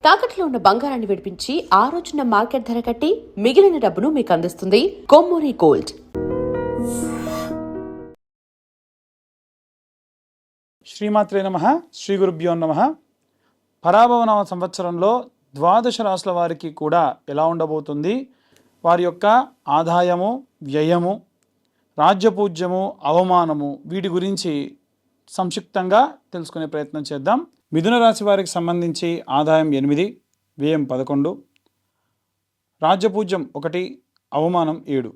తాకట్లో ఉన్న బంగారాన్ని విడిపించి ఆ రోజున మార్కెట్ ధర కట్టి మిగిలిన డబ్బును మీకు అందిస్తుంది కొమ్మూరి గోల్డ్. శ్రీమాత్రే నమః. శ్రీ గురుభ్యో నమః. పరాభవనామ సంవత్సరంలో ద్వాదశ రాశుల వారికి కూడా ఎలా ఉండబోతుంది, వారి యొక్క ఆదాయము, వ్యయము, రాజ్యపూజ్యము, అవమానము, వీటి గురించి సంక్షిప్తంగా తెలుసుకునే ప్రయత్నం చేద్దాం. మిథున రాశి వారికి సంబంధించి ఆదాయం 8, వ్యయం 11, రాజ్యపూజ్యం 1, అవమానం 7.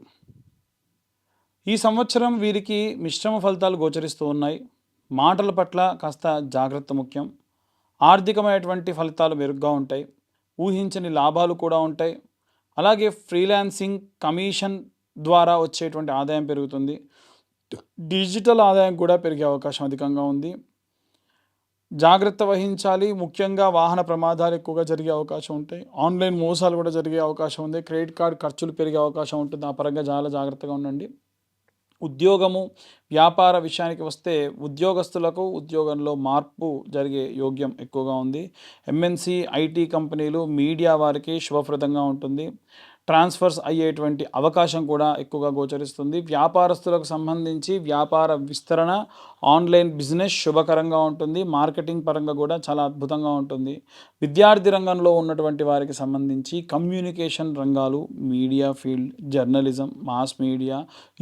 ఈ సంవత్సరం వీరికి మిశ్రమ ఫలితాలు గోచరిస్తూ ఉన్నాయి. మాటల పట్ల కాస్త జాగ్రత్త ముఖ్యం. ఆర్థికమైనటువంటి ఫలితాలు మెరుగ్గా ఉంటాయి. ఊహించని లాభాలు కూడా ఉంటాయి. అలాగే ఫ్రీలాన్సింగ్, కమిషన్ ద్వారా వచ్చేటువంటి ఆదాయం పెరుగుతుంది. డిజిటల్ ఆదాయం కూడా పెరిగే అవకాశం అధికంగా ఉంది. జాగ్రత్త వహించాలి. ముఖ్యంగా వాహన ప్రమాదాలు ఎక్కువగా జరిగే అవకాశం ఉంటాయి. ఆన్లైన్ మోసాలు కూడా జరిగే అవకాశం ఉంది. క్రెడిట్ కార్డ్ ఖర్చులు పెరిగే అవకాశం ఉంటుంది. ఆ పరంగా చాలా జాగ్రత్తగా ఉండండి. ఉద్యోగము, వ్యాపార విషయానికి వస్తే ఉద్యోగస్తులకు ఉద్యోగంలో మార్పు జరిగే యోగ్యం ఎక్కువగా ఉంది. ఎంఎన్సి, ఐటీ కంపెనీలు, మీడియా వారికి శుభప్రదంగా ఉంటుంది. ట్రాన్స్ఫర్స్ అయ్యేటువంటి అవకాశం కూడా ఎక్కువగా గోచరిస్తుంది. వ్యాపారస్తులకు సంబంధించి వ్యాపార విస్తరణ, ఆన్లైన్ బిజినెస్ శుభకరంగా ఉంటుంది. మార్కెటింగ్ పరంగా కూడా చాలా అద్భుతంగా ఉంటుంది. విద్యార్థి రంగంలో ఉన్నటువంటి వారికి సంబంధించి కమ్యూనికేషన్ రంగాలు, media field, journalism, mass media,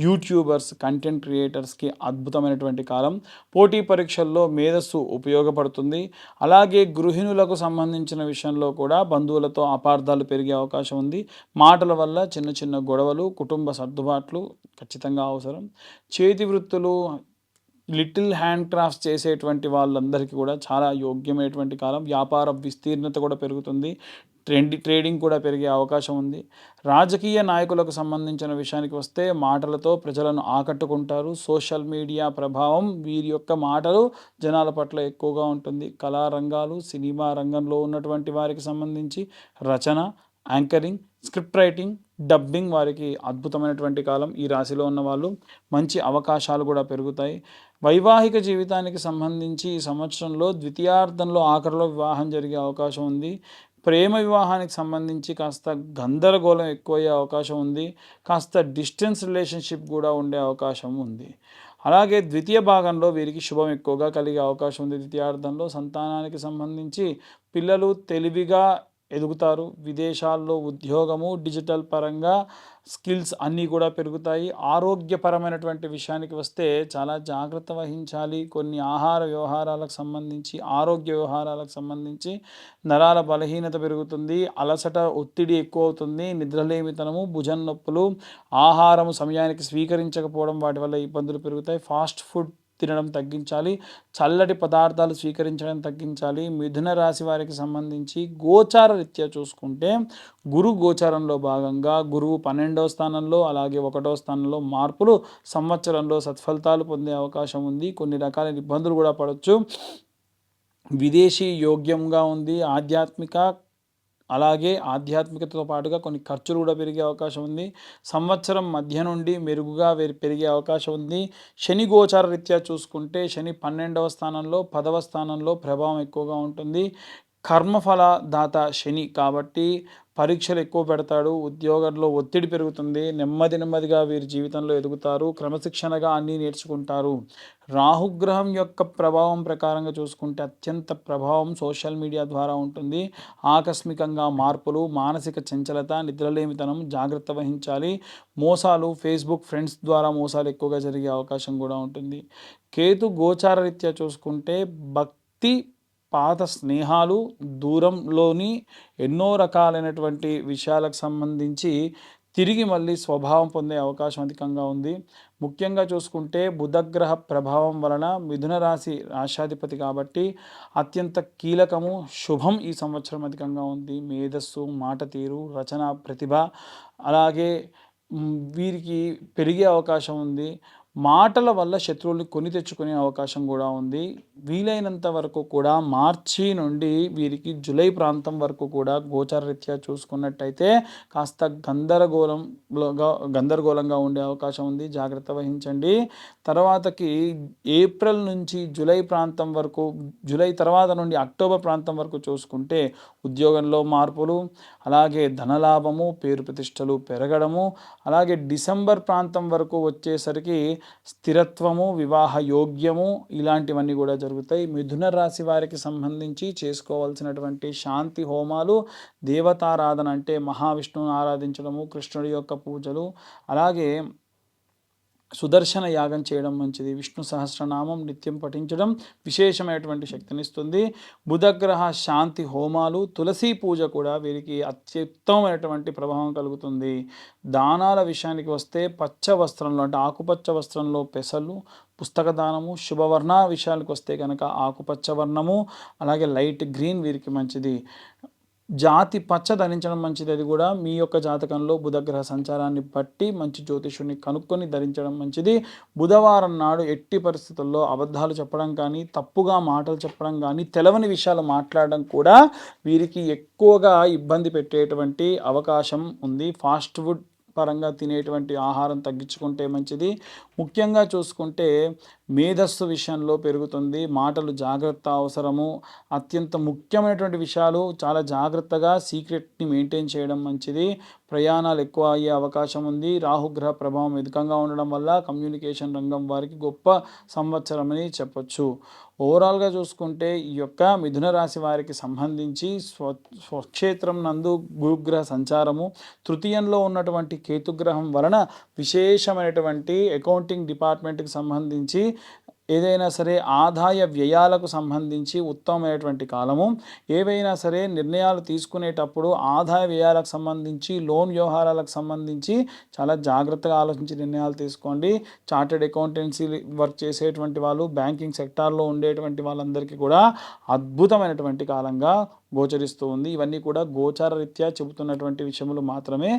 YouTubers, content క్రియేటర్స్కి అద్భుతమైనటువంటి కాలం. పోటీ పరీక్షల్లో మేధస్సు ఉపయోగపడుతుంది. అలాగే గృహిణులకు సంబంధించిన విషయంలో కూడా బంధువులతో అపార్థాలు పెరిగే అవకాశం ఉంది. మాటల వల్ల చిన్న చిన్న గొడవలు, కుటుంబ సర్దుబాట్లు ఖచ్చితంగా అవసరం. చేతి వృత్తులు, లిటిల్ హ్యాండ్ క్రాఫ్ట్స్ చేసేటువంటి వాళ్ళందరికీ కూడా చాలా యోగ్యమైనటువంటి కాలం. వ్యాపార విస్తీర్ణత కూడా పెరుగుతుంది. ట్రేడింగ్ కూడా పెరిగే అవకాశం ఉంది. రాజకీయ నాయకులకు సంబంధించిన విషయానికి వస్తే మాటలతో ప్రజలను ఆకట్టుకుంటారు. సోషల్ మీడియా ప్రభావం వీరి యొక్క మాటలు జనాల పట్ల ఎక్కువగా ఉంటుంది. కళారంగాలు, సినిమా రంగంలో ఉన్నటువంటి వారికి సంబంధించి రచన, యాంకరింగ్, స్క్రిప్ట్ రైటింగ్, డబ్బింగ్ వారికి అద్భుతమైనటువంటి కాలం. ఈ రాశిలో ఉన్న వాళ్ళు మంచి అవకాశాలు కూడా పెరుగుతాయి. వైవాహిక జీవితానికి సంబంధించి ఈ సంవత్సరంలో ద్వితీయార్థంలో ఆఖరిలో వివాహం జరిగే అవకాశం ఉంది. ప్రేమ వివాహానికి సంబంధించి కాస్త గందరగోళం ఎక్కువయ్యే అవకాశం ఉంది. కాస్త డిస్టెన్స్ రిలేషన్షిప్ కూడా ఉండే అవకాశం ఉంది. అలాగే ద్వితీయ భాగంలో వీరికి శుభం ఎక్కువగా కలిగే అవకాశం ఉంది. ద్వితీయార్థంలో సంతానానికి సంబంధించి పిల్లలు తెలివిగా ఎదుగుతారు. విదేశాల్లో ఉద్యోగము, డిజిటల్ పరంగా స్కిల్స్ అన్నీ కూడా పెరుగుతాయి. ఆరోగ్యపరమైనటువంటి విషయానికి వస్తే చాలా జాగ్రత్త వహించాలి. కొన్ని ఆహార వ్యవహారాలకు సంబంధించి, ఆరోగ్య వ్యవహారాలకు సంబంధించి నరాల బలహీనత పెరుగుతుంది. అలసట, ఒత్తిడి ఎక్కువ అవుతుంది. నిద్రలేమితనము, భుజం నొప్పులు, ఆహారము సమయానికి స్వీకరించకపోవడం, వాటి వల్ల ఇబ్బందులు పెరుగుతాయి. ఫాస్ట్ ఫుడ్ తినడం తగ్గించాలి. చల్లటి పదార్థాలు స్వీకరించడం తగ్గించాలి. మిథున రాశి వారికి సంబంధించి గోచార రీత్యా చూసుకుంటే గురు గోచారంలో భాగంగా గురువు 12వ స్థానంలో, అలాగే 1వ స్థానంలో మార్పులు సంవత్సరంలో సత్ఫలితాలు పొందే అవకాశం ఉంది. కొన్ని రకాల ఇబ్బందులు కూడా పడవచ్చు. విదేశీ యోగ్యంగా ఉంది. ఆధ్యాత్మికతతో పాటుగా కొన్ని ఖర్చులు కూడా పెరిగే అవకాశం ఉంది. సంవత్సరం మధ్య నుండి మెరుగుగా పెరిగే అవకాశం ఉంది. శని గోచార రీత్యా చూసుకుంటే శని 12వ స్థానంలో, 10వ స్థానంలో ప్రభావం ఎక్కువగా ఉంటుంది. కర్మఫల దాత శని కాబట్టి పరీక్షలు ఎక్కువ పెడతాడు. ఉద్యోగంలో ఒత్తిడి పెరుగుతుంది. నెమ్మదిగా వీరి జీవితంలో ఎదుగుతారు. క్రమశిక్షణగా అన్నీ నేర్చుకుంటారు. రాహుగ్రహం యొక్క ప్రభావం ప్రకారంగా చూసుకుంటే అత్యంత ప్రభావం సోషల్ మీడియా ద్వారా ఉంటుంది. ఆకస్మికంగా మార్పులు, మానసిక చంచలత, నిద్రలేమితనం, జాగ్రత్త వహించాలి. మోసాలు, ఫేస్బుక్ ఫ్రెండ్స్ ద్వారా మోసాలు ఎక్కువగా జరిగే అవకాశం కూడా ఉంటుంది. కేతు గోచార రీత్యా చూసుకుంటే భక్తి, పాత స్నేహాలు, దూరంలోని ఎన్నో రకాలైనటువంటి విషయాలకు సంబంధించి తిరిగి మళ్ళీ స్వభావం పొందే అవకాశం అధికంగా ఉంది. ముఖ్యంగా చూసుకుంటే బుధగ్రహ ప్రభావం వలన మిథున రాశి రాశాధిపతి కాబట్టి అత్యంత కీలకము, శుభం ఈ సంవత్సరం అధికంగా ఉంది. మేధస్సు, మాట తీరు, రచన ప్రతిభ అలాగే వీరికి పెరిగే అవకాశం ఉంది. మాటల వల్ల శత్రువుల్ని కొని తెచ్చుకునే అవకాశం కూడా ఉంది. వీలైనంత వరకు కూడా మార్చి నుండి వీరికి జూలై ప్రాంతం వరకు కూడా గోచారరీత్యా చూసుకున్నట్టయితే కాస్త గందరగోళంగా ఉండే అవకాశం ఉంది. జాగ్రత్త వహించండి. తర్వాతకి ఏప్రిల్ నుంచి జూలై ప్రాంతం వరకు, జూలై తర్వాత నుండి అక్టోబర్ ప్రాంతం వరకు చూసుకుంటే ఉద్యోగంలో మార్పులు, అలాగే ధనలాభము, పేరు ప్రతిష్టలు పెరగడము, అలాగే డిసెంబర్ ప్రాంతం వరకు వచ్చేసరికి స్థిరత్వము, వివాహ యోగ్యము, ఇలాంటివన్నీ కూడా జరుగుతాయి. మిథున రాశి వారికి సంబంధించి చేసుకోవాల్సినటువంటి శాంతి హోమాలు, దేవతారాధన అంటే మహావిష్ణువుని ఆరాధించడము, కృష్ణుడి యొక్క పూజలు, అలాగే సుదర్శన యాగం చేయడం మంచిది. విష్ణు సహస్రనామం నిత్యం పఠించడం విశేషమైనటువంటి శక్తినిస్తుంది. బుధగ్రహ శాంతి హోమాలు, తులసి పూజ కూడా వీరికి అత్యుత్తమమైనటువంటి ప్రభావం కలుగుతుంది. దానాల విషయానికి వస్తే పచ్చ వస్త్రంలో అంటే ఆకుపచ్చ వస్త్రంలో పెసలు, పుస్తక దానము, శుభవర్ణ విషయానికి వస్తే కనుక ఆకుపచ్చ వర్ణము, అలాగే లైట్ గ్రీన్ వీరికి మంచిది. జాతి పచ్చ ధరించడం మంచిది. అది కూడా మీ యొక్క జాతకంలో బుధగ్రహ సంచారాన్ని బట్టి మంచి జ్యోతిషుని కనుక్కొని ధరించడం మంచిది. బుధవారం నాడు ఎట్టి పరిస్థితుల్లో అబద్ధాలు చెప్పడం కానీ, తప్పుగా మాటలు చెప్పడం కానీ, తెలవని విషయాలు మాట్లాడడం కూడా వీరికి ఎక్కువగా ఇబ్బంది పెట్టేటువంటి అవకాశం ఉంది. ఫాస్ట్ ఫుడ్ పరంగా తినేటువంటి ఆహారం తగ్గించుకుంటే మంచిది. ముఖ్యంగా చూసుకుంటే మేధస్సు విషయంలో పెరుగుతుంది. మాటలు జాగ్రత్త అవసరము. అత్యంత ముఖ్యమైనటువంటి విషయాలు చాలా జాగ్రత్తగా సీక్రెట్ని మెయింటైన్ చేయడం మంచిది. ప్రయాణాలు ఎక్కువ అయ్యే అవకాశం ఉంది. రాహుగ్రహ ప్రభావం అధికంగా ఉండడం వల్ల కమ్యూనికేషన్ రంగం వారికి గొప్ప సంవత్సరమని చెప్పొచ్చు. ఓవరాల్గా చూసుకుంటే ఈ యొక్క మిథున రాశి వారికి సంబంధించి స్వక్షేత్రం నందు గురుగ్రహ సంచారము, తృతీయంలో ఉన్నటువంటి కేతుగ్రహం వలన విశేషమైనటువంటి అకౌంటింగ్ డిపార్ట్మెంట్కి సంబంధించి ఏదైనా సరే ఆదాయ వ్యయాలకు సంబంధించి ఉత్తమమైనటువంటి కాలము. ఏవైనా సరే నిర్ణయాలు తీసుకునేటప్పుడు ఆదాయ వ్యయాలకు సంబంధించి, లోన్ వ్యవహారాలకు సంబంధించి చాలా జాగ్రత్తగా ఆలోచించి నిర్ణయాలు తీసుకోండి. చార్టెడ్ అకౌంటెన్సీ వర్క్ చేసేటువంటి వాళ్ళు, బ్యాంకింగ్ సెక్టార్లో ఉండేటువంటి వాళ్ళందరికీ కూడా అద్భుతమైనటువంటి కాలంగా గోచరిస్తూ ఉంది. ఇవన్నీ కూడా గోచార రీత్యా చెబుతున్నటువంటి విషయములు మాత్రమే.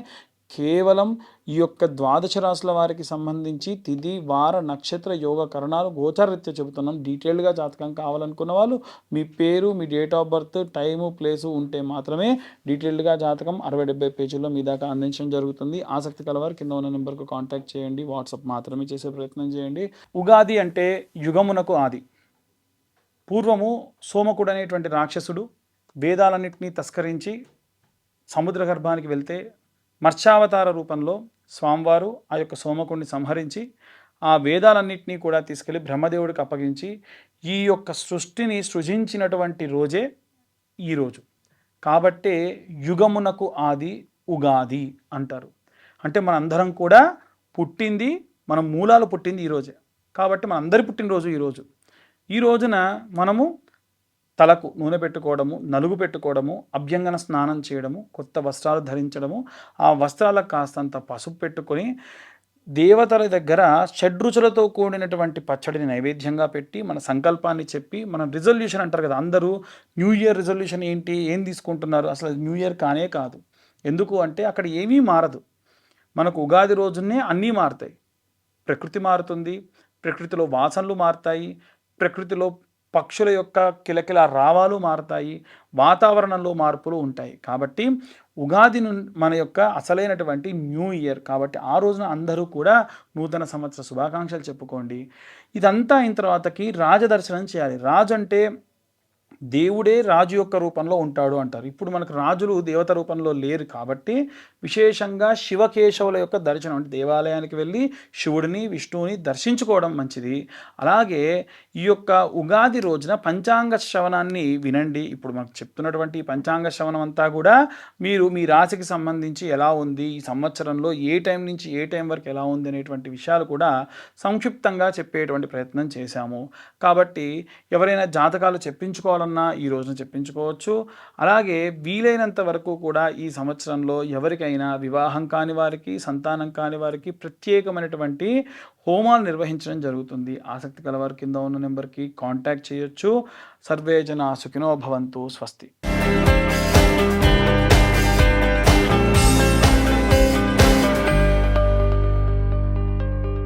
కేవలం ఈ యొక్క ద్వాదశ రాశుల వారికి సంబంధించి తిథి, వార, నక్షత్ర, యోగ కరణాలు గోచారరీత్యా చెబుతున్నాం. డీటెయిల్డ్గా జాతకం కావాలనుకున్న వాళ్ళు మీ పేరు, మీ date of birth, time, place ఉంటే మాత్రమే డీటెయిల్డ్గా జాతకం 60-70 పేజీల్లో మీ దాకా అందించడం జరుగుతుంది. ఆసక్తి కలవారు కింద ఉన్న నెంబర్కు కాంటాక్ట్ చేయండి. వాట్సాప్ మాత్రమే చేసే ప్రయత్నం చేయండి. ఉగాది అంటే యుగమునకు ఆది. పూర్వము సోమకుడు అనేటువంటి రాక్షసుడు వేదాలన్నింటినీ తస్కరించి సముద్ర గర్భానికి వెళ్తే మత్స్యావతార రూపంలో స్వామివారు ఆ యొక్క సోమకుడిని సంహరించి ఆ వేదాలన్నింటినీ కూడా తీసుకెళ్ళి బ్రహ్మదేవుడికి అప్పగించి ఈ యొక్క సృష్టిని సృజించినటువంటి రోజే ఈరోజు. కాబట్టే యుగమునకు ఆది ఉగాది అంటారు. అంటే మనందరం కూడా పుట్టింది, మన మూలాలు పుట్టింది ఈరోజే. కాబట్టి మనందరి పుట్టినరోజు ఈరోజు. ఈ రోజున మనము తలకు నూనె పెట్టుకోవడము, నలుగు పెట్టుకోవడము, అభ్యంగన స్నానం చేయడము, కొత్త వస్త్రాలు ధరించడము, ఆ వస్త్రాలకు కాస్తంత పసుపు పెట్టుకొని దేవతల దగ్గర షడ్రుచులతో కూడినటువంటి పచ్చడిని నైవేద్యంగా పెట్టి మన సంకల్పాన్ని చెప్పి, మన రిజల్యూషన్ అంటారు కదా, అందరూ న్యూ ఇయర్ రిజల్యూషన్ ఏంటి, ఏం తీసుకుంటున్నారు, అసలు న్యూ ఇయర్ కానే కాదు. ఎందుకు అంటే అక్కడ ఏమీ మారదు. మనకు ఉగాది రోజునే అన్నీ మారుతాయి. ప్రకృతి మారుతుంది, ప్రకృతిలో వాసనలు మారుతాయి, ప్రకృతిలో పక్షుల యొక్క కిలకిల రావాలు మారుతాయి, వాతావరణంలో మార్పులు ఉంటాయి. కాబట్టి ఉగాది మన యొక్క అసలైనటువంటి న్యూ ఇయర్. కాబట్టి ఆ రోజున అందరూ కూడా నూతన సంవత్సర శుభాకాంక్షలు చెప్పుకోండి. ఇదంతా అయిన తర్వాతకి రాజదర్శనం చేయాలి. రాజు అంటే దేవుడే రాజు యొక్క రూపంలో ఉంటాడు అంటారు. ఇప్పుడు మనకు రాజులు దేవత రూపంలో లేరు కాబట్టి విశేషంగా శివకేశవుల యొక్క దర్శనం అంటే దేవాలయానికి వెళ్ళి శివుడిని, విష్ణువుని దర్శించుకోవడం మంచిది. అలాగే ఈ యొక్క ఉగాది రోజున పంచాంగ శ్రవణాన్ని వినండి. ఇప్పుడు మనకు చెప్తున్నటువంటి పంచాంగ శ్రవణం అంతా కూడా మీరు మీ రాశికి సంబంధించి ఎలా ఉంది, ఈ సంవత్సరంలో ఏ టైం నుంచి ఏ టైం వరకు ఎలా ఉంది అనేటువంటి విషయాలు కూడా సంక్షిప్తంగా చెప్పేటువంటి ప్రయత్నం చేశాము. కాబట్టి ఎవరైనా జాతకాలు చెప్పించుకోవాలన్నా ఈ రోజున చెప్పించుకోవచ్చు. అలాగే వీలైనంత వరకు కూడా ఈ సంవత్సరంలో ఎవరికైనా వివాహం కాని వారికి, సంతానం కాని వారికి ప్రత్యేకమైనటువంటి హోమాలు నిర్వహించడం జరుగుతుంది. ఆసక్తి కలవారు కింద ఉన్న నెంబర్కి కాంటాక్ట్ చేయొచ్చు. సర్వే జనా సుఖినో భవంతు. స్వస్తి.